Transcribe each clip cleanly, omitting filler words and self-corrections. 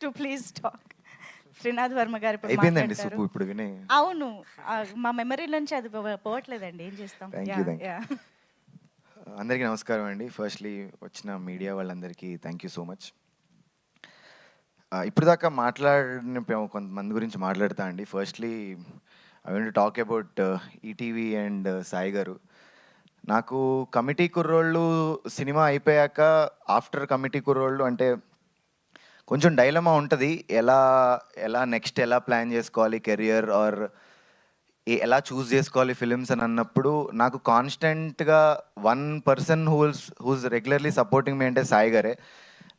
To please talk. Srinath Varma గారు ఇప్పుడు అయిపోయిందండి మాట్లాడతారు. సూపు ఇప్పుడు వినే. అవును, మా మెమరీ నుంచి అది పోవట్లేదండి, ఏం చేస్తాం. Thank you, thank you. అందరికీ నమస్కారం అండి. ఫస్ట్లీ వచ్చిన మీడియా వాళ్ళందరికీ థ్యాంక్ యూ సో మచ్. ఇప్పుడు దాకా మాట్లాడిన కొంతమంది గురించి మాట్లాడతా అండి. Firstly I want to talk about ETV and Sai గారు. నాకు కమిటీ కుర్రోళ్ళు సినిమా అయిపోయాక ఆఫ్టర్ కమిటీ కుర్రోళ్ళు అంటే కొంచెం డైలమా ఉంటుంది. ఎలా ఎలా నెక్స్ట్ ఎలా ప్లాన్ చేసుకోవాలి కెరియర్ ఆర్ ఎలా చూస్ చేసుకోవాలి ఫిలిమ్స్ అని అన్నప్పుడు నాకు కాన్స్టెంట్గా one person whose regularly supporting me అంటే సాయి గారే.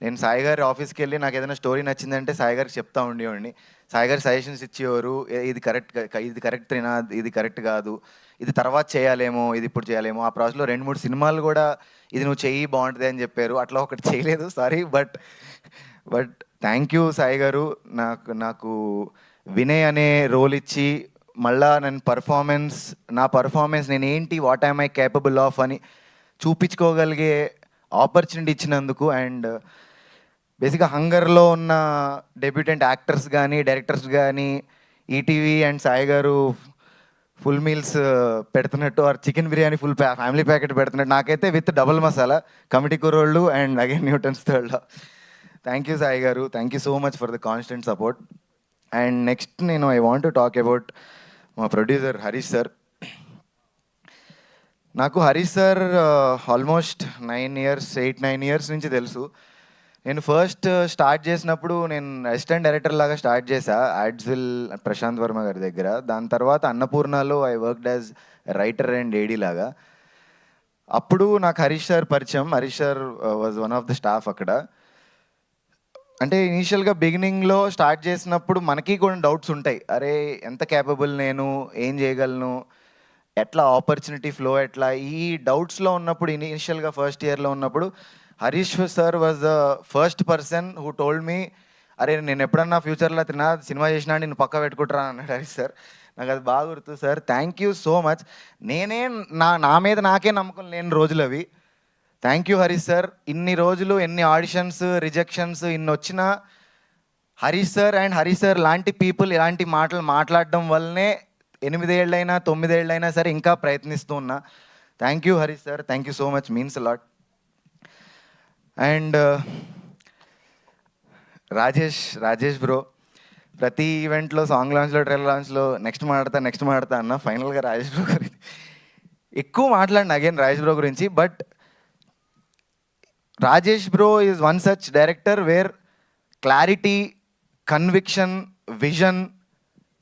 నేను సాయి గారి ఆఫీస్కి వెళ్ళి నాకు ఏదైనా స్టోరీ నచ్చిందంటే సాయి గారికి చెప్తా ఉండేవాడిని. సాయి గారు సజెషన్స్ ఇచ్చేవారు, ఇది కరెక్ట్ త్రినాథ్, ఇది కరెక్ట్ కాదు, ఇది తర్వాత చేయాలేమో, ఇది ఇప్పుడు చేయాలేమో. ఆ ప్రాసెస్లో 2-3 సినిమాలు కూడా ఇది నువ్వు చెయ్యి బాగుంటుంది అని చెప్పారు. అట్లా ఒకటి చేయలేదు, sorry. But thank you Sai గారు. నాకు వినయ్ అనే రోల్ ఇచ్చి మళ్ళా నా పర్ఫార్మెన్స్ నేనేంటి, వాట్ ఐ కేపబుల్ ఆఫ్ అని చూపించుకోగలిగే ఆపర్చునిటీ ఇచ్చినందుకు. అండ్ బేసిక్గా హంగర్లో ఉన్న డెబ్యూటెంట్ యాక్టర్స్ కానీ డైరెక్టర్స్ కానీ ETV and Sai garu full meals పెడుతున్నట్టు or chicken biryani full family packet పెడుతున్నట్టు నాకైతే with double masala committee Kurrollu and again Newton's థర్డ్లో. Thank you Sai garu, thank you so much for the constant support. And next I want to talk about మా producer Harish sir. నాకు Harish sir almost 8-9 years నుంచి తెలుసు. నేను first start చేసినప్పుడు నేను అసిస్టెంట్ డైరెక్టర్ లాగా start చేశా యాడ్స్విల్ ప్రశాంత్ వర్మ గారి దగ్గర. దాని తర్వాత అన్నపూర్ణలో I worked as writer and AD లాగా. అప్పుడు నాకు హరీష్ సార్ పరిచయం. Harish sir was one of the staff అక్కడ. అంటే ఇనీషియల్గా బిగినింగ్లో స్టార్ట్ చేసినప్పుడు మనకి కూడా డౌట్స్ ఉంటాయి. అరే ఎంత క్యాపబుల్, నేను ఏం చేయగలను, ఎట్లా ఆపర్చునిటీ ఫ్లో ఎట్లా, ఈ డౌట్స్లో ఉన్నప్పుడు ఇనీషియల్గా ఫస్ట్ ఇయర్లో ఉన్నప్పుడు Harish sir was the first person who told me, అరే నేను ఎప్పుడన్నా ఫ్యూచర్లో సినిమా చేసినా నేను పక్క పెట్టుకుంటారా అన్నాడు హరీష్ సార్. నాకు అది బాగా గుర్తు sir. Thank you so much. నా మీద నాకే నమ్మకం లేని రోజులు అవి. Thank you Harish sir. ఇన్ని రోజులు ఎన్ని ఆడిషన్స్ రిజెక్షన్స్ ఇన్ని వచ్చినా Harish sir and Harish sir లాంటి పీపుల్ ఇలాంటి మాటలు మాట్లాడడం వల్లనే 8 ఏళ్ళైనా 9 ఏళ్ళైనా సరే ఇంకా ప్రయత్నిస్తూ ఉన్నా. Thank you Harish sir, thank you so much, means a lot. And Rajesh bro ప్రతి ఈవెంట్లో సాంగ్ లాంచ్లో ట్రైలర్ లాంచ్లో నెక్స్ట్ మాట్లాడతా అన్న. ఫైనల్గా రాజేష్ బ్రో గురించి ఎక్కువ మాట్లాడిన అగైన్ రాజేష్ బ్రో గురించి. But Rajesh bro is one such director where clarity, conviction, vision,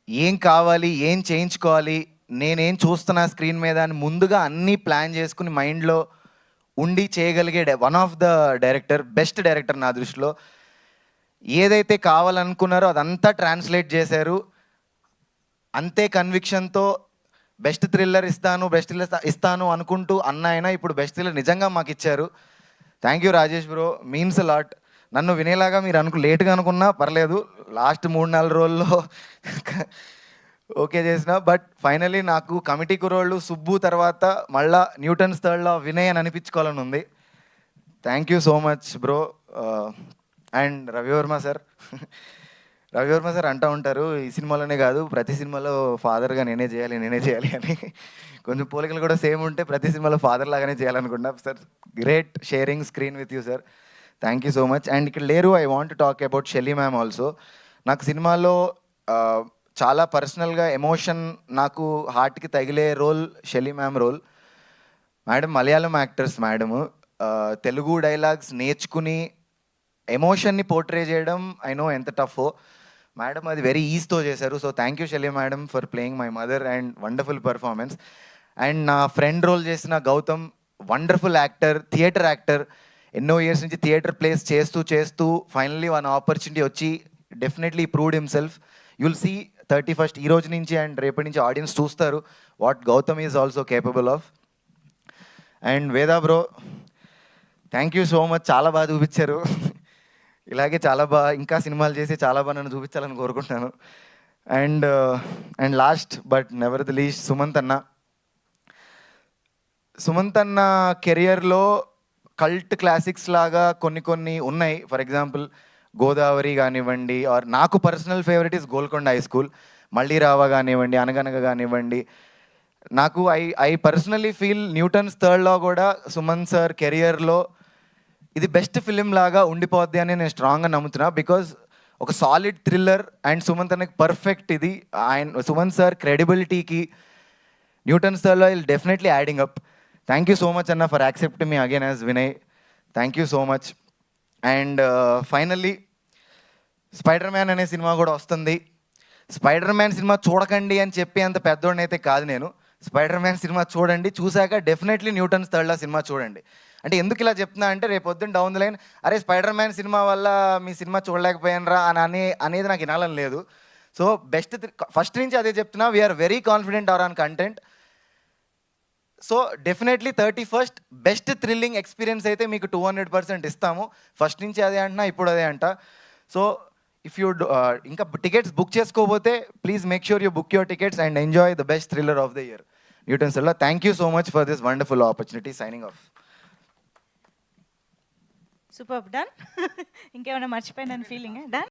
ఏం కావాలి, ఏం చేయించుకోవాలి, నేనేం చూస్తున్నా స్క్రీన్ మీద అని ముందుగా అన్నీ ప్లాన్ చేసుకుని మైండ్లో ఉండి చేయగలిగే one of the director, best director నా దృష్టిలో. ఏదైతే కావాలనుకున్నారో అదంతా ట్రాన్స్లేట్ చేశారు. అంతే కన్విక్షన్తో బెస్ట్ థ్రిల్లర్ ఇస్తాను అనుకుంటూ ఆయన ఇప్పుడు బెస్ట్ థ్రిల్లర్ నిజంగా మాకు ఇచ్చారు. Thank you Rajesh bro, means lot. నన్ను వినేలాగా మీరు లేట్గా అనుకున్నా పర్లేదు, లాస్ట్ 3-4 రోజుల్లో ఓకే చేసిన. బట్ ఫైనలీ నాకు కమిటీ కుర్రోళ్ళు సుబ్బు తర్వాత మళ్ళా న్యూటన్స్ థర్డ్లో వినయ్ అని అనిపించుకోవాలని ఉంది. Thank you so much bro. And Ravivarma sir అంటూ ఉంటారు ఈ సినిమాలోనే కాదు ప్రతి సినిమాలో ఫాదర్గా నేనే చేయాలి అని. కొంచెం పోలికలు కూడా సేమ్ ఉంటే ప్రతి సినిమాలో ఫాదర్ లాగానే చేయాలనుకుంటా sir. Great sharing screen with you sir, thank you so much. And ఇక్కడ లేరు, I want talk about Shelly ma'am also. నాకు సినిమాలో చాలా పర్సనల్గా ఎమోషన్, నాకు హార్ట్కి తగిలే role Shelly ma'am role. Madam Malayalam actors madam, Telugu dialogues నేర్చుకుని ఎమోషన్ని పోర్ట్రే చేయడం ఐ నో ఎంత టఫో. మేడం అది వెరీ ఈజీతో చేశారు. So thank you Shelly madam for playing my mother and wonderful performance. And నా ఫ్రెండ్ రోల్ చేసిన Gautham, wonderful actor, theatre actor. ఎన్నో ఇయర్స్ నుంచి థియేటర్ ప్లేస్ చేస్తూ ఫైనల్లీ వన్ ఆపర్చునిటీ వచ్చి definitely proved himself. You'll see 31st ఈ రోజు నుంచి అండ్ రేపటి నుంచి ఆడియన్స్ చూస్తారు what Gautham is also capable of. And Veda bro, thank you so much, చాలా బాగా చూపించారు. ఇలాగే చాలా బాగా ఇంకా సినిమాలు చేసి చాలా బాగా నన్ను చూపించాలని కోరుకుంటున్నాను. And last but never the least Sumanth అన్న కెరియర్లో కల్ట్ క్లాసిక్స్ లాగా కొన్ని ఉన్నాయి. ఫర్ ఎగ్జాంపుల్ గోదావరి కానివ్వండి, ఆర్ నాకు personal favourite is Golconda high school, Malli Raava కానివ్వండి, అనగనగ కానివ్వండి. నాకు I personally feel Newton's third law కూడా సుమన్ సార్ కెరియర్లో ఇది బెస్ట్ ఫిలిం లాగా ఉండిపోద్ది అని నేను స్ట్రాంగ్గా నమ్ముతున్నా. బికాజ్ ఒక సాలిడ్ థ్రిల్లర్ అండ్ సుమన్ తనకి పర్ఫెక్ట్ ఇది. ఆయన సుమన్ సార్ క్రెడిబిలిటీకి Newton's third law will definitely adding up. Thank you so much అన్న for accept me again as Vinay. Thank you so much. And finally Spider Man అనే సినిమా కూడా వస్తుంది. స్పైడర్ మ్యాన్ సినిమా చూడకండి అని చెప్పి అంత పెద్దోడిని అయితే కాదు నేను. స్పైడర్ మ్యాన్ సినిమా చూడండి, చూశాక డెఫినెట్లీ న్యూటన్స్ థర్డ్ లా సినిమా చూడండి. అంటే ఎందుకు ఇలా చెప్తున్నా అంటే రేపు పొద్దున్న డౌన్ ద లైన్ అరే స్పైడర్ మ్యాన్ సినిమా వల్ల మీ సినిమా చూడలేకపోయానరా అనేది నాకు వినాలని లేదు. సో బెస్ట్ ఫస్ట్ నుంచి అదే చెప్తున్నా, we are very confident are on content. So definitely 31st best thrilling experience అయితే మీకు 200% ఇస్తాము. ఫస్ట్ నుంచి అదే అంటున్నా, ఇప్పుడు అదే అంట. సో ఇఫ్ యూ ఇంకా టికెట్స్ బుక్ చేసుకోకపోతే please make sure you book your tickets and enjoy the best thriller of the year Newton's third law. Thank you so much for this wonderful opportunity. Signing off. Super, done. ఇంకేమైనా మర్చిపోయిన feeling done.